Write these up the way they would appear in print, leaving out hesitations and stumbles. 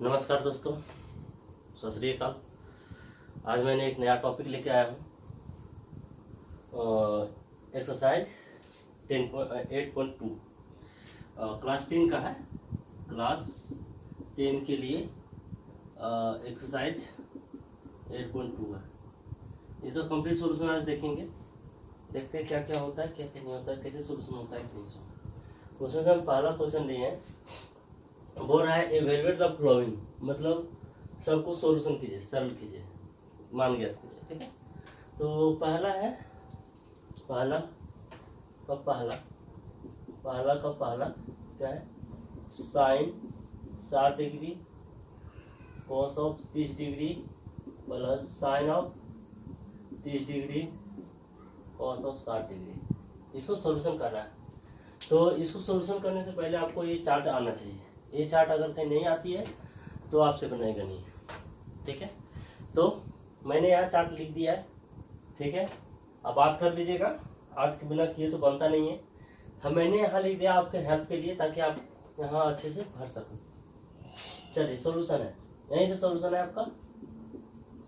नमस्कार दोस्तों, सत श्री अकाल। आज मैंने एक नया टॉपिक लेके आया हूँ। एक्सरसाइज 8.2 क्लास 10 का है। क्लास 10 के लिए एक्सरसाइज 8.2 है। इसका कंप्लीट सॉल्यूशन आज देखेंगे। देखते हैं क्या क्या होता है, क्या क्या नहीं होता है, कैसे सॉल्यूशन होता है। क्वेश्चन का हम पहला क्वेश्चन लिए हैं, बोल रहा है एवेलुएट द फ्लोइंग, मतलब सबको सॉल्यूशन कीजिए, सरल कीजिए, मान ज्ञात कीजिए। ठीक है, तो पहला है, पहला क्या है, sine 60 degree cos of 30 degree plus sine of 30 degree cos of 60 degree. इसको सॉल्यूशन करना है। तो इसको सॉल्यूशन करने से पहले आपको ये चार्ट आना चाहिए। ये चार्ट अगर कहीं नहीं आती है तो आपसे बनेगा नहीं। ठीक है, तो मैंने यहाँ चार्ट लिख दिया है। ठीक है, अब बात कर लीजिएगा, आज के बिना किए तो बनता नहीं है। मैंने यहाँ लिख दिया आपके हेल्प के लिए, ताकि आप यहाँ अच्छे से भर सको। चलिए, सॉल्यूशन है, यहीं से सॉल्यूशन है आपका।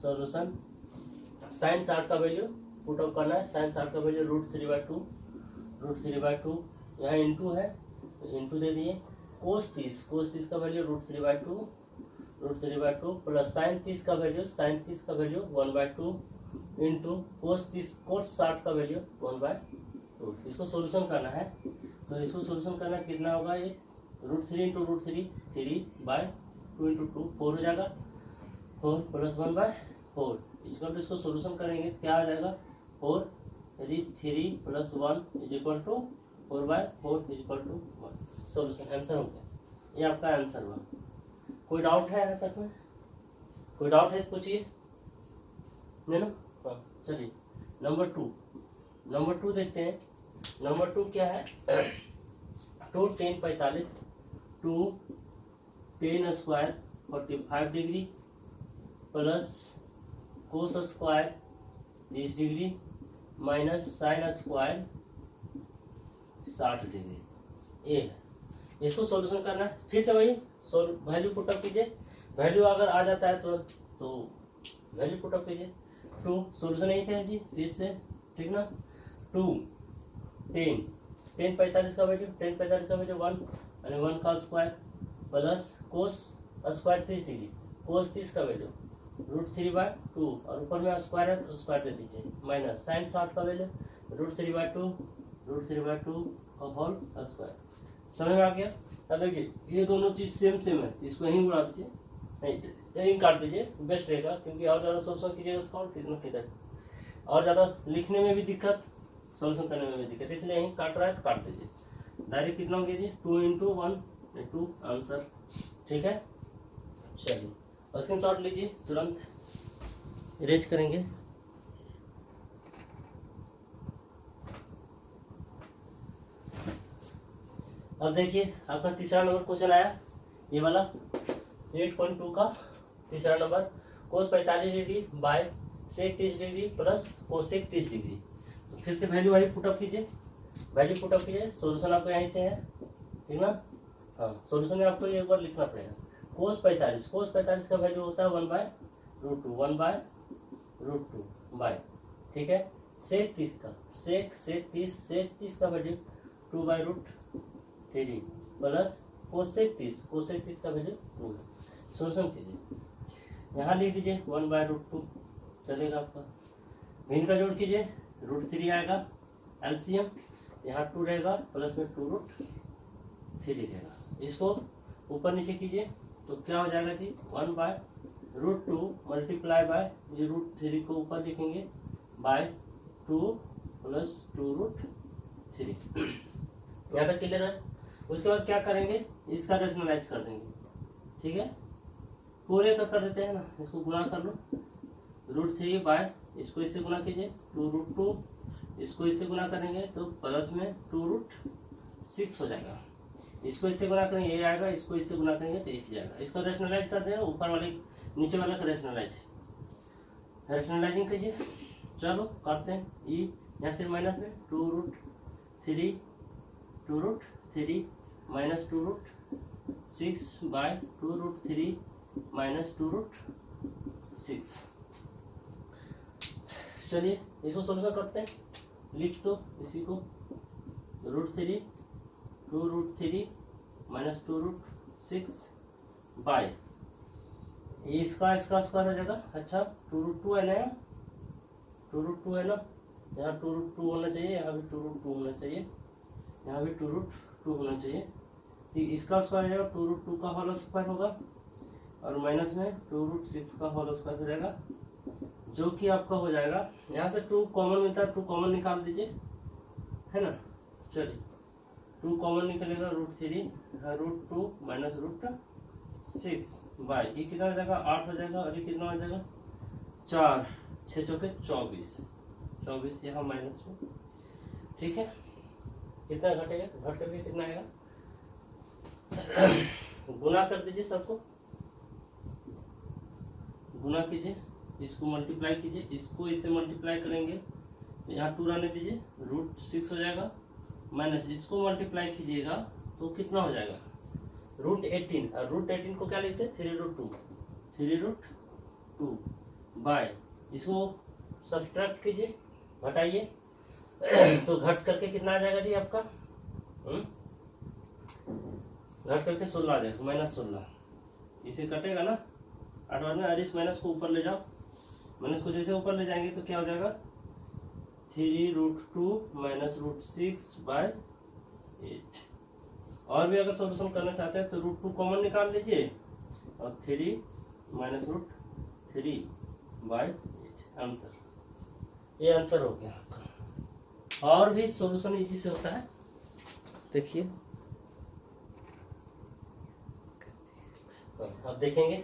सॉल्यूशन साइन 60 का वैल्यू पुट अप करना है। साइन 60 का वैल्यू √3/2 यहाँ इंटू है, तो इंटू दे दिए। कोस 30 का वैल्यू √3/2 प्लस साइन 30 का वैल्यू 1/2 इंटू कोस 60 का वैल्यू 1/2। इसको सॉल्यूशन करना है। तो इसको सॉल्यूशन करना कितना होगा, ये √3 इंटू √3 3/2 इंटू 2 4 हो जाएगा। 4 प्लस 1/4 इसको सॉल्यूशन करेंगे तो क्या आ जाएगा, 4 3 plus 1 is equal to 4/4 is equal to 1। Solution answer हो गया। ये आपका आंसर हुआ। कोई डाउट है यहाँ तक में? कोई डाउट है तो पूछिए, नहीं ना? हाँ, चलिए नंबर 2 देखते हैं। नंबर 2 क्या है, 2 10 45 2 10 square 45 degree plus cos square 30 degree minus sine square 60 degree. ए है, इसको सॉल्यूशन करना है। फिर से वही वैल्यू पुटअप कीजिए। वैल्यू अगर आ जाता है तो वैल्यू पुटअप कीजिए। 2 सॉल्यूशन यही से है जी, फिर से ठीक ना। 2 10 45 का वैल्यू 1 और 1 का square plus cos square 30 degree, cos 30 का वैल्यू √3/2 और ऊपर में स्क्वायर है तो स्क्वायर दे दीजिए, माइनस साइन 60 का वैल्यू √3/2 का होल स्क्वायर। समझ में आ गया? अब देखिए, ये दोनों चीज सेम है, तो इसको यहीं उड़ा दीजिए, नहीं यहीं काट दीजिए, बेस्ट रहेगा। क्योंकि और ज़्यादा सॉल्यूशन कीजिएगा तो और किधर और ज़्यादा लिखने में भी दिक्कत, सॉल्यूशन करने में भी दिक्कत, इसलिए यहीं काट रहा है तो काट दीजिए। डायरेक्ट कितना कीजिए, 2 इंटू 1 2 आंसर। ठीक है, चलिए स्क्रीनशॉट लीजिए, तुरंत इरेज करेंगे। अब देखिए, आपका तीसरा नंबर क्वेश्चन आया, ये वाला 8.2 का तीसरा नंबर। Cos 45 degree by sec 30 degree plus cosec 30 degree. तो फिर से वैल्यू वही पुटअप कीजिए, सॉल्यूशन आपको यहीं से है, ठीक ना। हाँ, सॉल्यूशन में आपको एक बार लिखना पड़ेगा। कोस 45 का वैल्यू होता है 1/√2 बाय, ठीक है। सेक 30 का वैल्यू 2/√3 प्लस कोसेक 30 का वैल्यू 2। सॉल्यूशन कीजिए, यहाँ लिख दीजिए 1/√2 चलेगा आपका। भिन्न का जोड़ कीजिए, √3 आएगा एलसीएम, यहाँ 2 रहेगा प्लस में 2√3 रहेगा। इसको ऊपर नीचे कीजिए तो क्या हो जाएगा जी, 1/√2 मल्टीप्लाई बाय ये √3 को ऊपर लिखेंगे बाय 2 प्लस 2√3। यहाँ तक क्लियर है? उसके बाद क्या करेंगे, इसका रेशनलाइज कर देंगे। ठीक है, पूरे का कर देते हैं ना, इसको गुणा कर लो, √3 बाय इसको इससे गुणा कीजिए 2√2, इसको इससे गुणा करेंगे तो प्लस में 2√6 हो जाएगा। इसको इससे गुणा करेंगे ये आएगा, इसको इससे गुणा करेंगे तो इसी जाएगा। इसको रेशनलाइज कर देना, ऊपर वाले नीचे वाला का रेशनलाइजिंग कीजिए। चलो करते हैं, ई यहाँ से माइनस में 2√3 माइनस 2√6 बाय 2√3 माइनस 2√6। चलिए इसको सोल्यूशन करते हैं, लिख दो इसी को, √3 2√3 माइनस 2√6 बाय इसका स्क्वायर हो जाएगा। अच्छा 2√2 है ना, 2√2 है ना, यहाँ 2√2 होना चाहिए, यहाँ भी 2√2 होना चाहिए, यहाँ भी 2√2 होना चाहिए। तो इसका स्क्वायर हो जाएगा 2√2 का होल स्क्वायर होगा और माइनस में 2√6 का होल स्क्वायर हो जाएगा, जो कि आपका हो जाएगा, यहाँ से 2 कॉमन मिलता है, 2 कॉमन निकाल दीजिए, है ना। चलिए 2 कॉमन निकलेगा, √3 √2 माइनस √6 बाय ये कितना हो जाएगा 8 हो जाएगा, और ये कितना हो जाएगा 4 6 चौके 24 यहाँ माइनस में, ठीक है। कितना घटेगा, घट करके कितना आएगा, गुना कर दीजिए, सबको गुना कीजिए, इसको मल्टीप्लाई कीजिए, इसको इससे मल्टीप्लाई करेंगे तो यहाँ 2 रहने दीजिए, √6 हो जाएगा, माइनस इसको मल्टीप्लाई कीजिएगा तो कितना हो जाएगा √18, और √18 को क्या लिखते हैं 3√2 बाय इसको सब्सट्रैक्ट कीजिए, घटाइए तो घट करके कितना आ जाएगा जी आपका, घट करके 16 आ जाएगा, -16, इसे कटेगा ना 8 में, और इस माइनस को ऊपर ले जाओ, माइनस को जैसे ऊपर ले जाएंगे तो क्या हो जाएगा 3√2 माइनस √6 बाय 8। और भी अगर सॉल्यूशन करना चाहते हैं तो √2 कॉमन निकाल लीजिए और 3 माइनस √3 बाय 8, आंसर, ये आंसर हो गया आपका। और भी सॉल्यूशन इजी से होता है, देखिए अब देखेंगे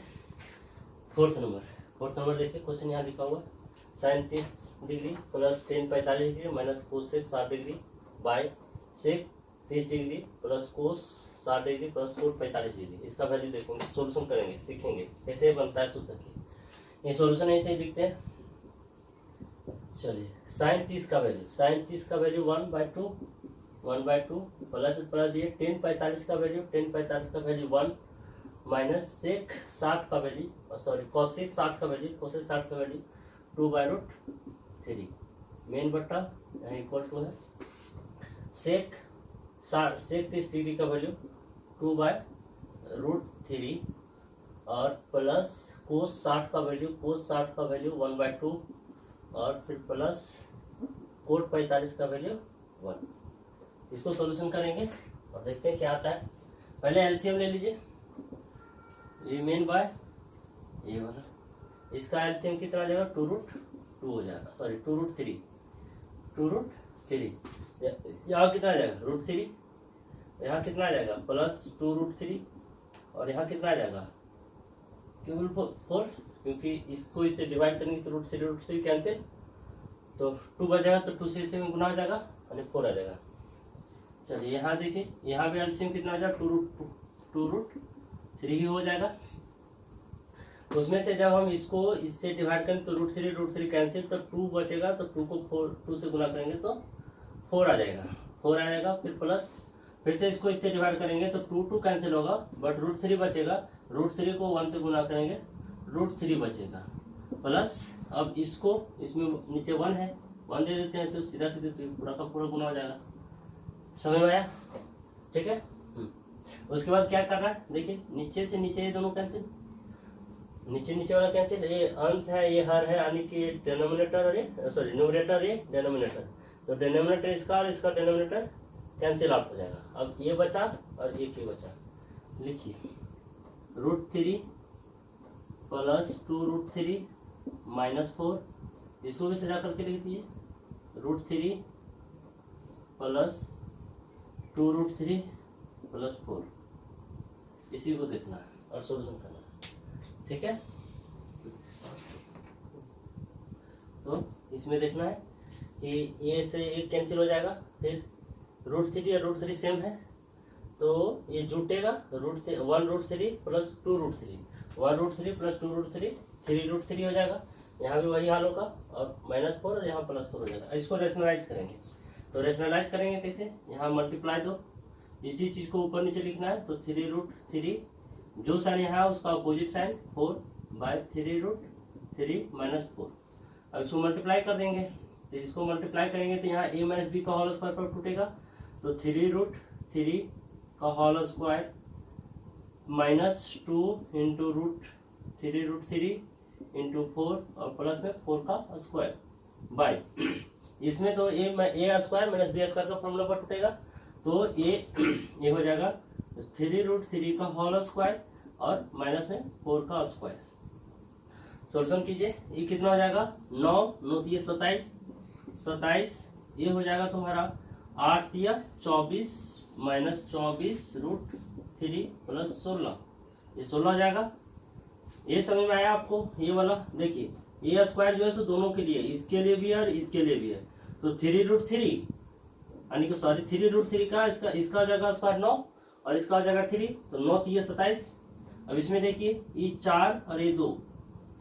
4th नंबर देखिए, क्वेश्चन यहाँ लिखा हुआ sin 30 degree plus tan 45 degree minus cos 60 degree by sec 30 degree plus cos 60 degree plus cot 45 degree. इसका वैल्यू देखेंगे, सॉल्यूशन करेंगे, सीखेंगे कैसे बनता है, सोच सकिए। ये सॉल्यूशन ऐसे ही लिखते हैं। चलिए sin 30 का वैल्यू 1/2 प्लस दिए, tan 45 का वैल्यू 1 माइनस सेक 60 का वैल्यू, सॉरी cosec 60 का वैल्यू 2/√3 मेन बट्टा यहाँ इक्वल टू है सेक 30 डिग्री का वैल्यू 2/√3 और प्लस cos 60 का वैल्यू 1/2 और फिर प्लस cot 45 का वैल्यू 1। इसको सॉल्यूशन करेंगे और देखते हैं क्या आता है। पहले एलसीएम ले लीजिए, ये मेन बाय ये वाला, इसका एलसीएम कितना आ जाएगा 2√2 हो जाएगा, सॉरी 2√3 यहाँ कितना आ जाएगा √3, यहाँ कितना आ जाएगा प्लस 2√3 और यहाँ कितना आ जाएगा केवल 4, क्योंकि इसको इससे डिवाइड करेंगे तो √3 कैंसिल, तो 2 बचेगा तो 2 से इसे में गुना हो जाएगा और 4 आ जाएगा। चलिए यहाँ देखिए, यहाँ भी एलसीएम कितना आ जाएगा 2√3 ही हो जाएगा। उसमें से जब हम इसको इससे डिवाइड करें तो √3 कैंसिल, तो 2 बचेगा, तो 2 को 2 से गुना करेंगे तो 4 आ जाएगा, फिर प्लस फिर से इसको इससे डिवाइड करेंगे तो 2 कैंसिल होगा, बट √3 बचेगा, √3 को 1 से गुना करेंगे √3 बचेगा, प्लस अब इसको इसमें नीचे 1 है, 1 दे देते हैं तो सीधा सीधे तो पूरा का पूरा गुना हो जाएगा। समझ में आया, ठीक है। उसके बाद क्या करना है, देखिए नीचे से नीचे ये दोनों कैंसिल, नीचे वाला कैंसिल, ये अंश है ये हर है, यानी कि डिनोमिनेटर और ये सॉरी न्यूमरेटर ये डिनोमिनेटर, तो डिनोमिनेटर इसका और इसका डिनोमिनेटर कैंसिल आउट हो जाएगा। अब ये बचा और एक ये बचा, लिखिए √3 प्लस 2√3 माइनस 4, इसको भी सजा करके लिख दीजिए √3 प्लस 2√3 प्लस 4, इसी को देखना है और सोल्यूशन करना है, ठीक है। तो इसमें देखना है कि ये से एक कैंसिल हो जाएगा, फिर √3 और √3 सेम है तो ये जुटेगा, 1√3 प्लस 2√3, 1√3 प्लस 2√3 3√3 हो जाएगा, यहाँ भी वही हाल होगा और -4 और यहाँ +4 हो जाएगा। इसको रेशनलाइज करेंगे, तो रेशनलाइज करेंगे कैसे, यहाँ मल्टीप्लाई दो, इसी चीज को ऊपर नीचे लिखना है, तो 3√3 जो साइन यहाँ है उसका अपोजिट साइन 4/3√3 माइनस 4। अब इसको मल्टीप्लाई कर देंगे, तो इसको मल्टीप्लाई करेंगे तो यहाँ a माइनस बी का होल स्क्वायर पर टूटेगा, तो 3√3 का होल स्क्वायर -2 इंटू √3√3 इंटू 4 और प्लस में 4 का स्क्वायर बाय, इसमें तो a square minus B square का फॉर्मूला पर टूटेगा, तो ये हो जाएगा 3√3 का होल स्क्वायर और माइनस में 4 का स्क्वायर। सॉल्यूशन कीजिए, ये कितना हो जाएगा 9 ये 27, ये हो जाएगा तुम्हारा 8 या 24 माइनस 24√3 प्लस 16, ये 16 हो जाएगा। ये समझ में आया आपको? ये वाला देखिए, ये स्क्वायर जो है सो दोनों के लिए, इसके लिए भी है और इसके लिए भी है, तो 3√3 यानी कि सॉरी 3√3 का इसका हो जाएगा स्क्वायर 9 और इसका हो जाएगा 3, तो 9 3 27। अब इसमें देखिए ये 4 और ये 2,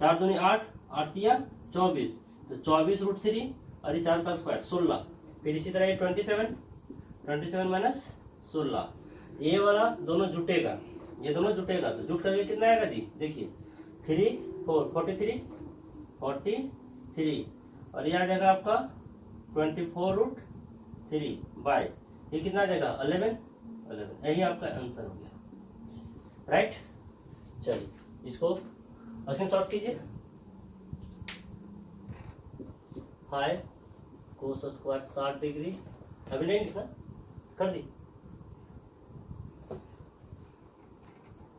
4 दूनी 8, 8 3 24, तो 24√3 और ये 4 का स्क्वायर 16। फिर इसी तरह ये 27 माइनस 16, ये वाला दोनों जुटेगा, ये दोनों जुटेगा, तो जुट करके कितना आएगा जी? देखिए 3 4 43 और ये आ जाएगा आपका 24√3 बाय, ये कितना आ जाएगा 11। यही आपका आंसर हो गया, राइट। चलिए इसको स्क्रीनशॉट कीजिए। 5 कोस स्क्वायर 60 डिग्री, अभी नहीं लिखना, कर दी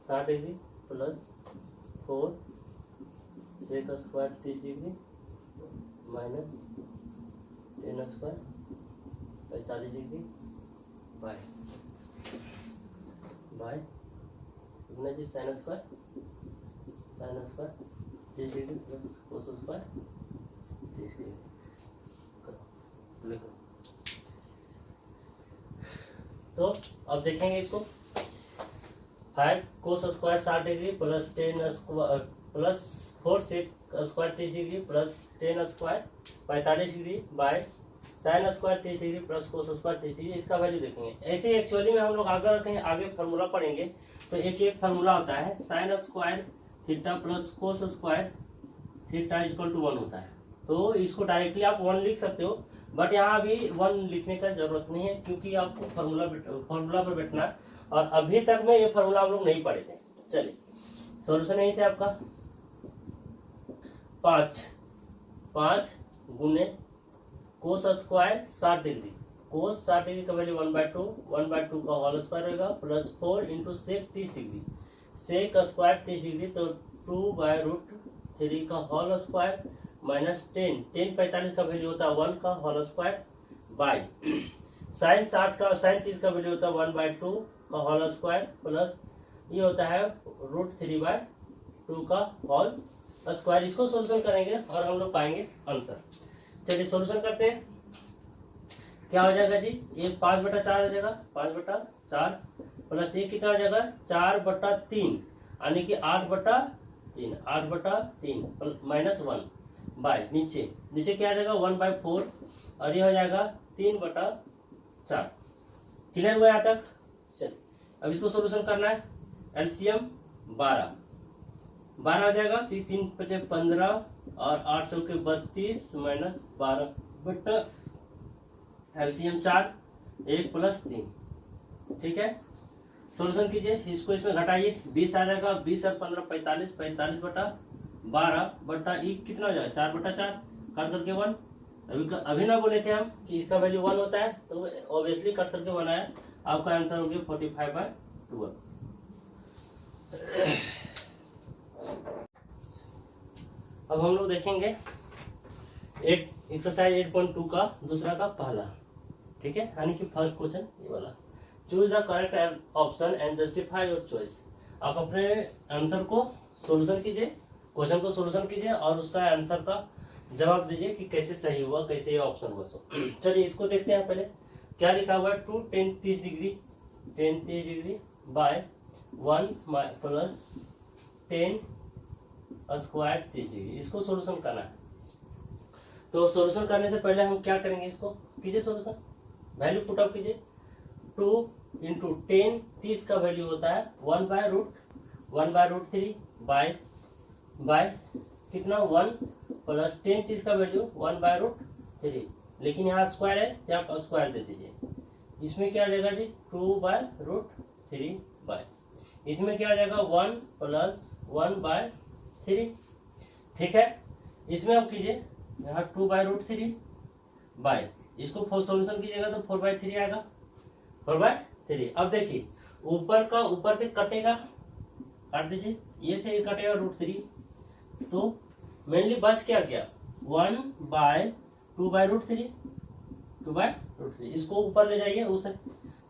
60 degree plus 4 sec square 30 degree minus 10 square 45 degree by कितना जी sine square 30 degree plus cos square 30 degree लिखो। तो अब देखेंगे इसको, 5 cos square 60 degree plus 10 square plus 4 sec square 30 degree plus 10 square 45 degree by sine square 30 degree plus cos square 30 degree, इसका value देखेंगे। ऐसे एक्चुअली में हम लोग अगर कहीं आगे फार्मूला पढ़ेंगे तो एक फार्मूला होता है sine square theta plus cos square theta equal to 1 होता है, तो इसको डायरेक्टली आप 1 लिख सकते हो, बट यहाँ अभी 1 लिखने का जरूरत नहीं है क्योंकि आपको फार्मूला पर बैठना है और अभी तक में ये फार्मूला हम लोग नहीं पढ़े थे। चलिए सॉल्यूशन यहीं से आपका 5 गुने cos square 60 degree, cos 60 degree का वैल्यू 1/2 का होल स्क्वायर होगा plus 4 into sec 30 degree, sec square 30 degree तो 2/√3 का होल स्क्वायर माइनस 10 45 का वैल्यू होता है 1 का होल स्क्वायर बाय साइन 30 का वैल्यू होता है 1/2 का होल स्क्वायर प्लस ये होता है √3/2 का होल स्क्वायर। इसको सोल्यूशन करेंगे और हम लोग पाएंगे आंसर। चलिए सोल्यूशन करते हैं, क्या हो जाएगा जी? ये 5/4 हो जाएगा, 5/4 प्लस ये कितना हो जाएगा 4/3 यानी कि 8/3 माइनस 1 बाय नीचे क्या आ जाएगा 1/4 और ये हो जाएगा 3/4। क्लियर हुआ यहाँ तक? चलिए अब इसको सोल्यूशन करना है। एलसीएम 12 हो जाएगा, 3 × 5 = 15 और 8 × 4 = 32 माइनस 12 बट एलसीएम 4 1 + 3। ठीक है, सोल्यूशन कीजिए, इसको इसमें घटाइए, 20 आ जाएगा, 20 और 15 45 45/12 बटा ई कितना हो जाएगा 4/4 कट करके 1। अभी ना बोले थे हम कि इसका वैल्यू 1 होता है, तो ऑब्वियसली कट करके 1 आया। आपका आंसर हो गया 45/12। अब हम लोग देखेंगे एक्सरसाइज 8.2 का दूसरा का पहला, ठीक है, यानी कि फर्स्ट क्वेश्चन ये वाला। Choose the correct option and justify your choice. आप अपने आंसर को सोल्यूशन कीजिए, क्वेश्चन को सोल्यूशन कीजिए और उसका आंसर का जवाब दीजिए कि कैसे सही हुआ, कैसे ये ऑप्शन हुआ। सो चलिए इसको देखते हैं। पहले क्या लिखा हुआ है 2 10 30 degree by 1 plus 10 square 30 degree. इसको सोल्यूशन करना है। तो सोल्यूशन करने से पहले हम क्या करेंगे, इसको कीजिए सोल्यूशन, वैल्यू पुट अप कीजिए। 2 × 10 30 का वैल्यू होता है 1/√, 1/√3 बाय कितना 1 प्लस 10 थी इसका वैल्यू 1/√3, लेकिन यहाँ स्क्वायर है तो आप स्क्वायर दे दीजिए। इसमें क्या आ जाएगा जी 2/√3 बाय, इसमें क्या आ जाएगा 1 प्लस 1/3, ठीक है। इसमें आप कीजिए यहाँ 2/√3 बाय, इसको सोल्यूशन कीजिएगा तो 4/3 आएगा, 4/3। अब देखिए ऊपर का ऊपर से कटेगा, काट दीजिए, ये से ये कटेगा √3, तो मेनली बच क्या गया 1/2/√3, 2/√3, इसको ऊपर ले जाइए, उसे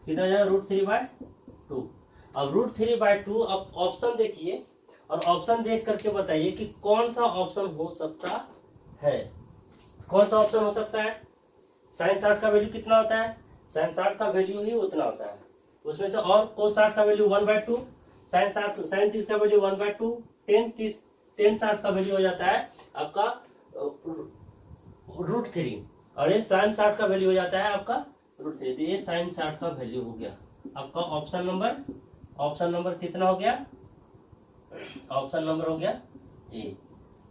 कितना जाएगा √3/2। अब √3/2, अब ऑप्शन देखिए और ऑप्शन देख करके बताइए कि कौन सा ऑप्शन हो सकता है, कौन सा ऑप्शन हो सकता है। sin 60 का वैल्यू कितना होता है, sin 60 का वैल्यू ही उतना होता है, उसमें से और cos 60 का वैल्यू 1/2, sin 30 का वैल्यू 1/2, tan 60 का वैल्यू हो जाता है आपका √3, और ये sin 60 का वैल्यू हो जाता है आपका √3, तो ये sin 60 का वैल्यू हो गया आपका ऑप्शन नंबर कितना हो गया, ऑप्शन नंबर हो गया ए,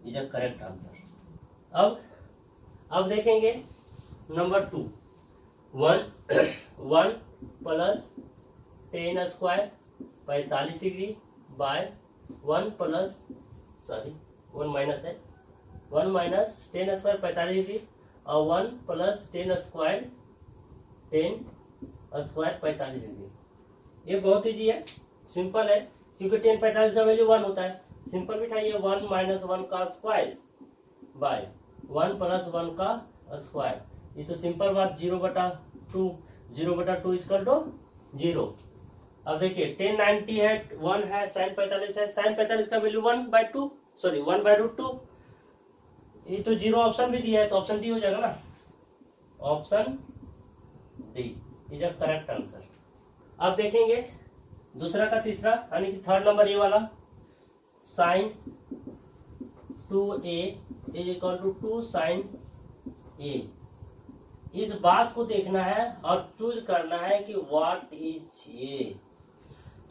इज अ करेक्ट आंसर। अब देखेंगे number 2, 1 plus 10 square 45 degree bye 1 minus है 1 माइनस 10 स्क्वायर 45 डिग्री और 1 प्लस 10 स्क्वायर 45 डिग्री। ये बहुत ईजी है, सिंपल है, क्योंकि 10 45 का वैल्यू 1 होता है। सिंपल बिठाइए 1 माइनस 1 का स्क्वायर बाय 1 प्लस 1 का स्क्वायर, ये तो सिंपल बात 0/2, 0/2 इक्वल टू 0। अब देखिए 10 90 है, 1 है, sin 45 है, sin 45 का वैल्यू 1/2, सॉरी 1/√2, ये तो 0 ऑप्शन भी दिया है, तो ऑप्शन डी हो जाएगा ना, option D is a correct answer. अब देखेंगे दूसरा का तीसरा, यानी कि थर्ड नंबर ये वाला, sin 2a is equal to 2 sin a। इस बात को देखना है और चूज करना है कि व्हाट इज ए।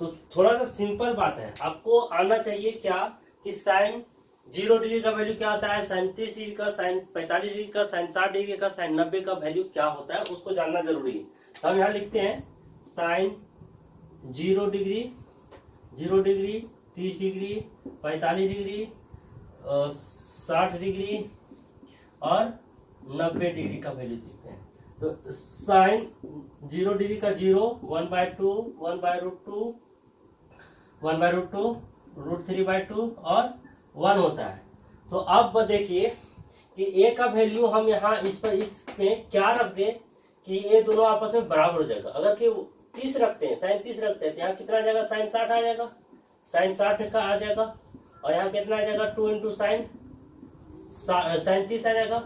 तो थोड़ा सा सिंपल बात है, आपको आना चाहिए क्या कि साइन 0 डिग्री का वैल्यू क्या होता है, साइन 30 डिग्री का, साइन 45 डिग्री का, साइन 60 डिग्री का, साइन 90 का वैल्यू क्या होता है, उसको जानना जरूरी है। तो हम यहाँ लिखते हैं sine 0 degree 30 degree 45 degree 60 degree और 90 डिग्री का वैल्यू देखते हैं। तो साइन 0 डिग्री का 0 1/2 1/√2 √3/2 और 1 होता है। तो अब देखिए कि ए का वैल्यू हम यहाँ इसमें क्या रख दें कि ये दोनों आपस में बराबर हो जाएगा। अगर कि 30 रखते हैं, साइन 30 रखते हैं, तो यहाँ कितना आ जाएगा, साइन 60 आ जाएगा, साइन 60 का आ जाएगा, और यहाँ कितना आ जाएगा 2 इंटू साइन 30 आ जाएगा,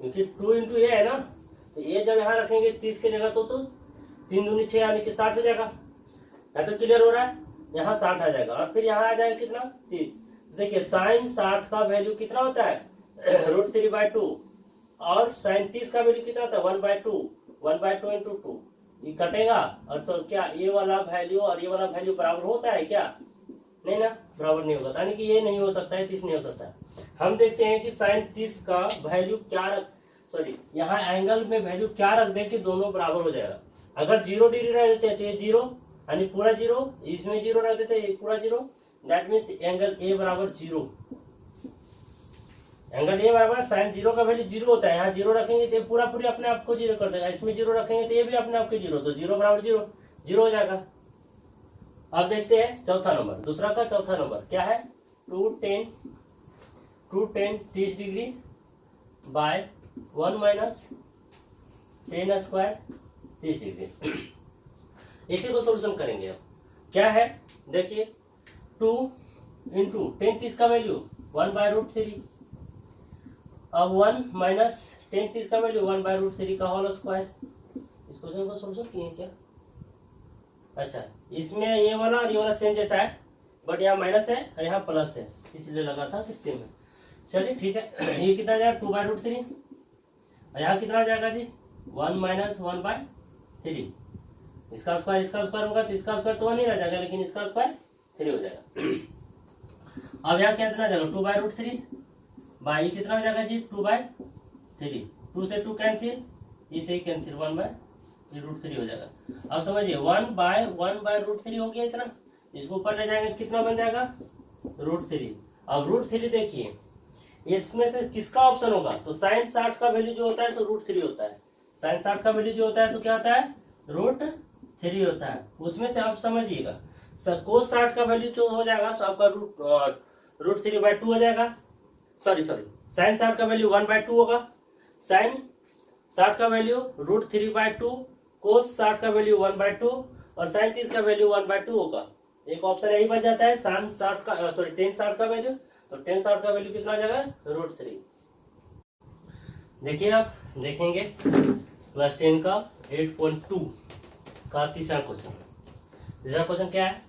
क्योंकि 2 इंटू ये है ना, तो ये जब यहाँ रखेंगे 30 की जगह तो 3 दूनी 6 यानी कि 60 हो जाएगा। यहाँ तो क्लियर हो रहा है, यहाँ 60 आ जाएगा, और फिर यहाँ आ जाएगा कितना 30। देखिए साइन 60 का वैल्यू कितना होता है √3/2, और साइन 30 का वैल्यू कितना होता है 1/2 इंटू 2, ये कटेगा, और तो क्या ये वाला वैल्यू और ये वाला वैल्यू बराबर होता है क्या, नहीं ना, बराबर नहीं होगा, यानी कि ये नहीं हो सकता है, 30 नहीं हो सकता है। हम देखते हैं कि साइन 30 का वैल्यू क्या यहाँ एंगल में वैल्यू क्या रख दें कि दोनों बराबर हो जाएगा। अगर 0 डिग्री रह देते हैं तो ये 0 यानी पूरा 0, इसमें 0 रह देते हैं पूरा 0, दैट मीन्स एंगल ए बराबर 0, एंगल ए बराबर साइन 0 का वैल्यू 0 होता है। यहाँ 0 रखेंगे तो पूरा पूरी अपने आप को 0 कर देगा, इसमें 0 रखेंगे तो ये भी अपने आप को 0, तो 0 बराबर 0 हो जाएगा। अब देखते हैं चौथा नंबर, दूसरा का चौथा नंबर क्या है, 2tan 30 degree by 1 minus 10 square 30 degree. इसी को सोल्यूशन करेंगे। अब क्या है देखिए 2 इंटू 10 30 का वैल्यू 1/√3, अब 1 माइनस 10 30 का वैल्यू 1/√3 का होल स्क्वायर। इस क्वेश्चन को सोल्यूशन किए क्या, अच्छा इसमें ये वाला और ये वाला सेम जैसा है, बट यहाँ माइनस है और यहाँ प्लस है, इसलिए लगा था कि सेम है। चलिए ठीक है, ये कितना जाएगा 2/√3, और यहाँ कितना आ जाएगा जी 1 माइनस 1/3, इसका स्क्वायर होगा तो इसका स्क्वायर तो 1 ही रह जाएगा, लेकिन इसका स्क्वायर 3 हो जाएगा। अब यहाँ क्या कितना जाएगा 2/√3 बाई कितना हो जाएगा जी 2/3, 2 से 2 कैंसिल, इसे ही कैंसिल 1/√3 हो जाएगा। अब समझिए 1/√3 हो गया इतना, इसको ऊपर ले जाएंगे कितना बन जाएगा √3। अब √3 देखिए इसमें से किसका ऑप्शन होगा, तो sin 60 का वैल्यू जो होता है सो √3 होता है, sin 60 का वैल्यू जो होता है सो क्या होता है √3 होता है। उसमें से आप समझिएगा cos 60 का वैल्यू जो हो जाएगा सो आपका √3/2 हो जाएगा, सॉरी sin 60 का वैल्यू 1/2 होगा, sin 60 का वैल्यू √3/2, cos 60 का वैल्यू 1/2 और sin 30 का वैल्यू 1/2 होगा। एक ऑप्शन यही बच जाता है tan 60 का tan 60 का वैल्यू, तो tan 60 का वैल्यू कितना आ जाएगा √3। देखिए आप देखेंगे क्लास 10 का 8.2 का तीसरा क्वेश्चन क्या है,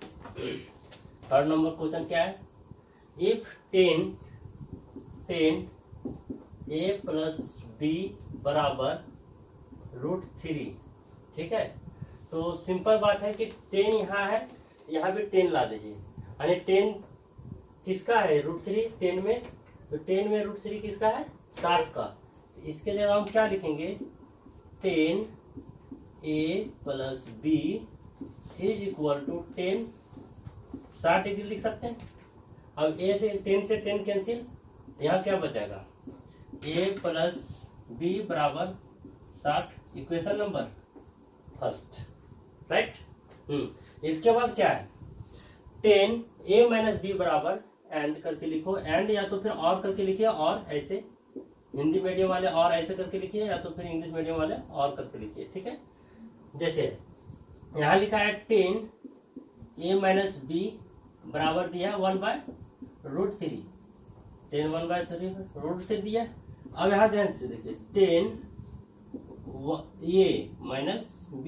थर्ड नंबर क्वेश्चन क्या है, इफ 10 a + b बराबर √3, ठीक है। तो सिंपल बात है कि 10 यहाँ है, यहाँ भी 10 ला दीजिए, यानी 10 किसका है √3 10 में, तो 10 में √3 किसका है 60 का, तो इसके जगह हम क्या लिखेंगे 10 a + b = 10 60 डिग्री लिख सकते हैं। अब a से 10 से 10 कैंसिल, यहाँ क्या बचेगा a + b बराबर 60, इक्वेशन नंबर फर्स्ट, राइट। इसके बाद क्या है 10 a - b बराबर एंड करके लिखो, एंड या तो फिर और करके लिखिए, और ऐसे हिंदी मीडियम वाले और ऐसे करके लिखिए, या तो फिर इंग्लिश मीडियम वाले और करके लिखिए, ठीक है। जैसे यहाँ लिखा है 10 a - b बराबर दिया 1/√3, 10 1/√3 दिया। अब यहाँ ध्यान से देखिए 10 a - b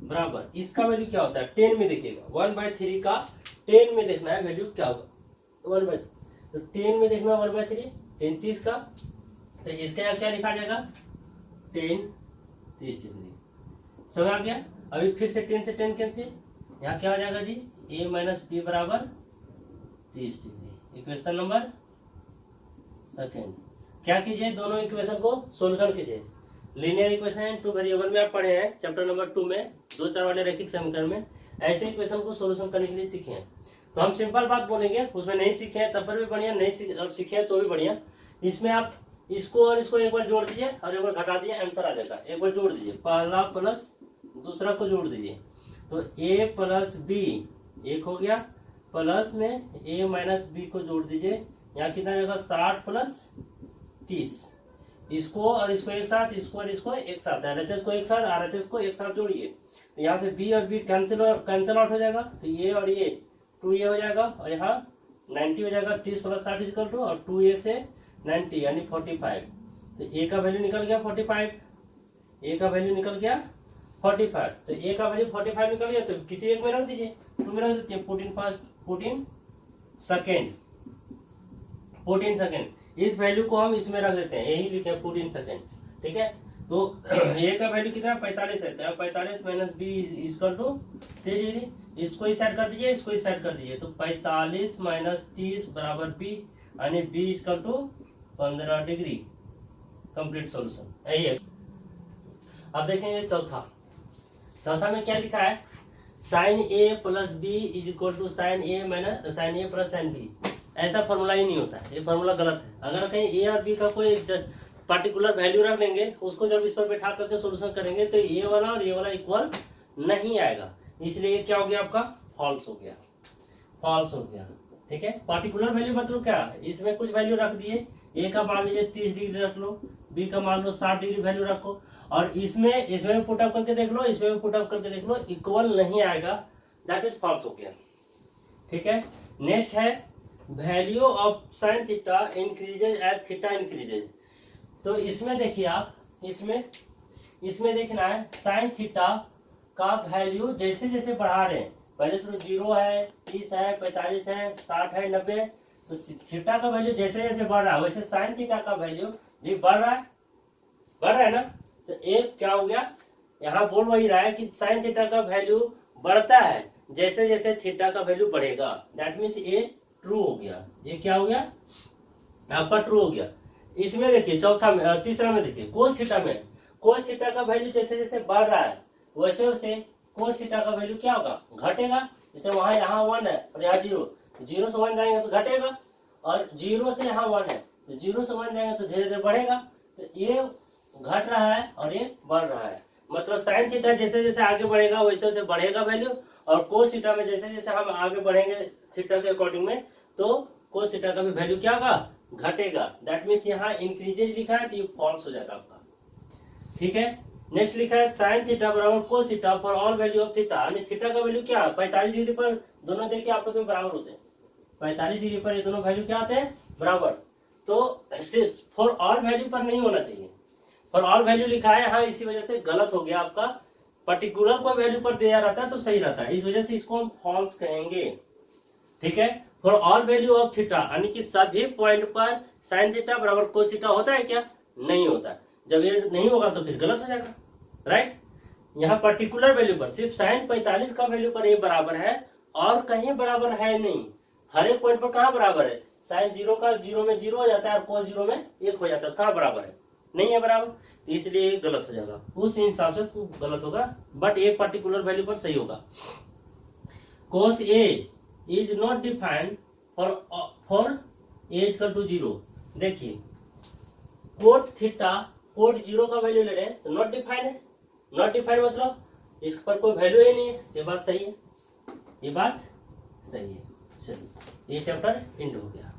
बराबर इसका वैल्यू क्या होता है 10 में देखिएगा 1/3 का 10 में देखना है वैल्यू क्या होगा 1/3, तो 10 में देखना 1/3 10 30 का, तो इसका यहाँ क्या लिखा जाएगा 10 30 डिग्री, समझ आ गया। अभी फिर से 10 से 10 कैंसिल, यहाँ क्या हो जाएगा जी a - b बराबर 30 डिग्री, इक्वेशन नंबर सेकेंड। क्या कीजिए दोनों इक्वेशन को सॉल्यूशन कीजिए। लीनियर इक्वेशन 2 वेरिएबल में आप पढ़े हैं चैप्टर नंबर 2 में 2-4 वाले रैखिक समीकरण में, ऐसे इक्वेशन को सॉल्यूशन करने के लिए सीखे हैं। तो हम सिंपल बात बोलेंगे, उसमें नहीं सीखे हैं तब पर भी बढ़िया, नहीं और सीखे हैं तो भी बढ़िया। इसमें आप इसको और इसको एक बार जोड़ दीजिए और एक बार घटा दीजिए, आंसर आ जाएगा। एक बार जोड़ दीजिए, पहला प्लस दूसरा को जोड़ दीजिए, तो a + b एक हो गया, प्लस में a - b को जोड़ दीजिए, यहाँ कितना आएगा 60 + 30, इसको और इसको एक साथ, इसको और इसको एक साथ, RHS को एक साथ, RHS को एक साथ जोड़िए, तो यहाँ से b और b कैंसिल आउट हो जाएगा, तो ये और ये 2a हो जाएगा, और यहाँ 90 हो जाएगा, 30 + 60 = और 2a से 90 यानी 45, तो a का वैल्यू निकल गया 45, a का वैल्यू निकल गया 45, तो a का वैल्यू 45 निकल गया, तो किसी एक में रख दीजिए, 2 में रख दीजिए, 14 सेकेंड, इस वैल्यू को हम इसमें रख देते हैं, यही लिखे 14 सेकेंड, ठीक है। तो a का वैल्यू कितना 45 है, 45 - b = 3 डिग्री, इसको इस साइड कर दीजिए, इसको इस साइड कर दीजिए, तो 45 - 30 बराबर b, यानी b = 15 डिग्री, कंप्लीट सॉल्यूशन यही है। अब देखेंगे चौथा में क्या लिखा है sin a + b = sin a + sin b, ऐसा फॉर्मूला ही नहीं होता है, ये फॉर्मूला गलत है। अगर कहीं a और b का कोई पर्टिकुलर वैल्यू रख लेंगे, उसको जब इस पर बैठा करके सॉल्यूशन करेंगे तो ये वाला और ये वाला इक्वल नहीं आएगा, इसलिए क्या हो गया आपका फॉल्स हो गया, ठीक है। पर्टिकुलर वैल्यू मतलब क्या, इसमें कुछ वैल्यू रख दिए, a का मान लीजिए 30 डिग्री रख लो, b का मान लो 60 डिग्री वैल्यू रखो, और इसमें भी पुट अप करके देख लो, इसमें भी पुट अप करके देख लो, इक्वल नहीं आएगा, दैट इज फॉल्स हो गया, ठीक है। नेक्स्ट है value of sin theta increases at theta increases. तो इसमें देखिए आप, इसमें देखना है sin थीटा का वैल्यू जैसे जैसे बढ़ा रहे हैं, पहले शुरू 0 है, 30 है, 45 है, 60 है, 90 है, तो थीटा का वैल्यू जैसे जैसे बढ़ रहा है वैसे sin थीटा का वैल्यू भी बढ़ रहा है ना। तो एक क्या हो गया, यहाँ बोल वही रहा है कि sin थीटा का वैल्यू बढ़ता है, जैसे जैसे थीटा का वैल्यू बढ़ेगा, दैट मीन्स ये ट्रू हो गया, ये क्या हो गया आपका ट्रू हो गया। इसमें देखिए चौथा में तीसरा में देखिए कोस थीटा में, कोस थीटा का वैल्यू जैसे जैसे बढ़ रहा है वैसे वैसे कोस थीटा का वैल्यू क्या होगा घटेगा। जैसे वहां यहाँ 1 है और यहाँ 0, 0 से 1 जाएंगे तो घटेगा, और 0 से यहाँ 1 है तो 0 से 1 जाएंगे तो धीरे धीरे बढ़ेगा। तो ये घट रहा है और ये बढ़ रहा है, मतलब साइन थीटा जैसे जैसे आगे बढ़ेगा वैसे वैसे बढ़ेगा वैल्यू, और कोस थीटा में जैसे जैसे हम आगे बढ़ेंगे थीटा के अकॉर्डिंग में तो कोस थीटा का भी वैल्यू क्या होगा घटेगा। दैट मीन्स यहाँ इंक्रीजेज लिखा है तो ये फॉल्स हो जाएगा आपका, ठीक है। नेक्स्ट लिखा है साइन थीटा बराबर cos theta for all value of theta, यानी थीटा का वैल्यू क्या है 45 डिग्री पर, दोनों देखिए आपस में बराबर होते हैं, 45 डिग्री पर ये दोनों वैल्यू क्या आते हैं बराबर। तो फॉर ऑल वैल्यू पर नहीं होना चाहिए, फॉर ऑल वैल्यू लिखा है यहाँ, इसी वजह से गलत हो गया आपका। पर्टिकुलर कोई वैल्यू पर दिया रहता है तो सही रहता है, इस वजह से इसको हम फॉल्स कहेंगे, ठीक है। For all value of theta यानी कि सभी पॉइंट पर साइन थीटा बराबर कोस थीटा होता है क्या, नहीं होता। जब ये नहीं होगा तो फिर गलत हो जाएगा, राइट। यहाँ पर्टिकुलर वैल्यू पर सिर्फ साइन 45 का वैल्यू पर ये बराबर है और कहीं बराबर है नहीं, हर एक पॉइंट पर कहाँ बराबर है, साइन 0 का 0 में 0 हो जाता है और कोस 0 में 1 हो जाता है, कहाँ बराबर है, नहीं है बराबर, तो इसलिए ये गलत हो जाएगा, उस हिसाब से गलत होगा, बट एक पर्टिकुलर वैल्यू पर सही होगा। Cos A is not defined for A equal to 0, देखिए कोट थीटा कोट 0 का वैल्यू ले रहे हैं तो नॉट डिफाइंड है, नॉट डिफाइंड मतलब इस पर कोई वैल्यू ही नहीं है, ये बात सही है, ये बात सही है। चलिए ये चैप्टर एंड हो गया।